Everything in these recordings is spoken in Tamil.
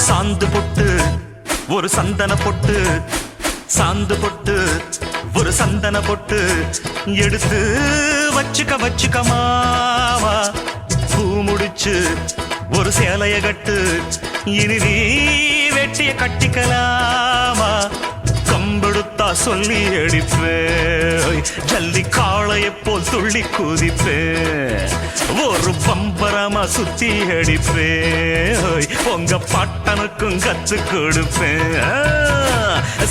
சாந்து பொட்டு ஒரு சந்தன பொட்டு, சாந்து பொட்டு ஒரு சந்தன பொட்டு எடுத்து வச்சுக்க மாவா. பூ முடிச்சு ஒரு சேலைய கட்டு, இனி நீ வெட்டிய கட்டிக்கலாமா. கம்பெடுத்தா சொல்லி அடிப்பேன், ஜல்லி காளைய போல் துள்ளி குதிப்பேன், ஒரு பம்பரமா சுத்தி அடிப்பேன், உங்க பாட்டனுக்கும் கத்து கொடுப்பேன்.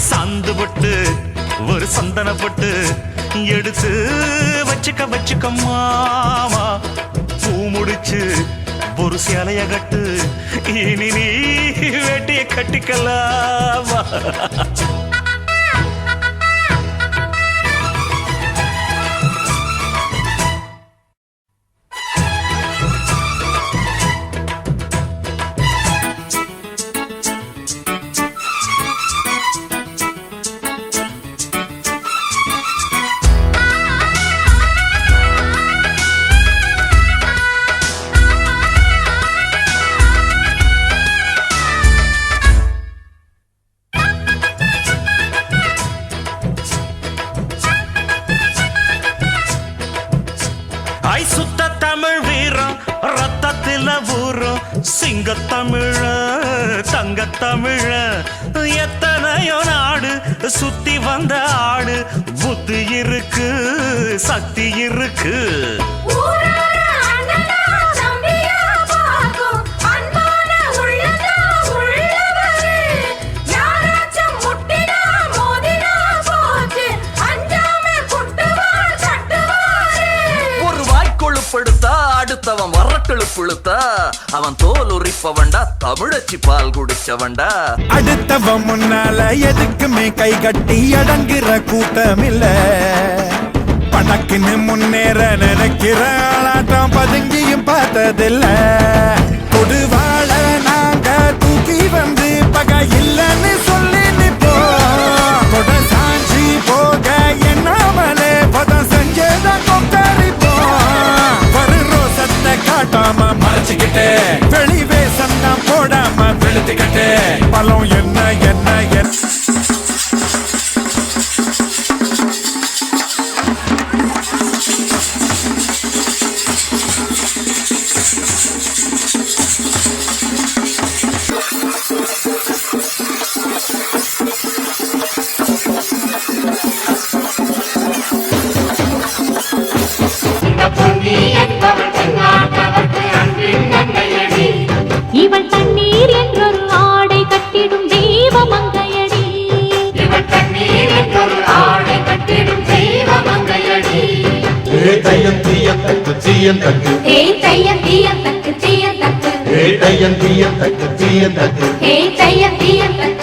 சாந்து பட்டு ஒரு சந்தன பட்டு எடுத்து வச்சுக்க மாமா. பூ முடிச்சு ஒரு சேலைய கட்டு, இனி நீ வெட்டிய கட்டிக்கலாமா. சுத்த தமிழ் வீரம் ரத்தத்தில ஊரும், சிங்க தமிழ தங்க தமிழ எத்தனையோ நாடு சுத்தி வந்த ஆடு. புத்தி இருக்கு சக்தி இருக்கு, அடுத்தவன் வரட்டெழு புழுத்தா அவன் தோல் உரிப்பவன்டா, தமிழச்சி பால் குடிச்சவன்டா. அடுத்தவன் முன்னால எதுக்குமே கை கட்டி அடங்குற கூட்டம் இல்ல, பணக்குன்னு முன்னேற நினைக்கிற ஆளாட்டம் பதுங்கியும் பார்த்ததில்ல. கொடுவாள நாங்க தூக்கி வந்து பகை இல்லன்னு சொல்லி நிப்போம், கொட சாஞ்சி போக என்னாமலே பதம் செஞ்சதான் கொக்கரிப்போம். காட்டாம மறைச்சுக்கிட்டு வெளி வேஷம் தான் போடாம வெளுத்துக்கிட்டு பலம் என்ன என்ன என்ன. இவள் தண்ணீர் என்றொரு ஆடை கட்டிடும் தெய்வ மங்கையடி, இவள் தண்ணீர் என்றொரு ஆடை கட்டிடும் தெய்வ மங்கையடி. ஏ தையம் தீயம் தக்கு தீயம் தக்கு, ஏ தையம் தீயம் தக்கு தீயம் தக்கு, ஏ தையம் தீயம் தக்கு தீயம் தக்கு, ஏ தையம் தீயம் தக்கு.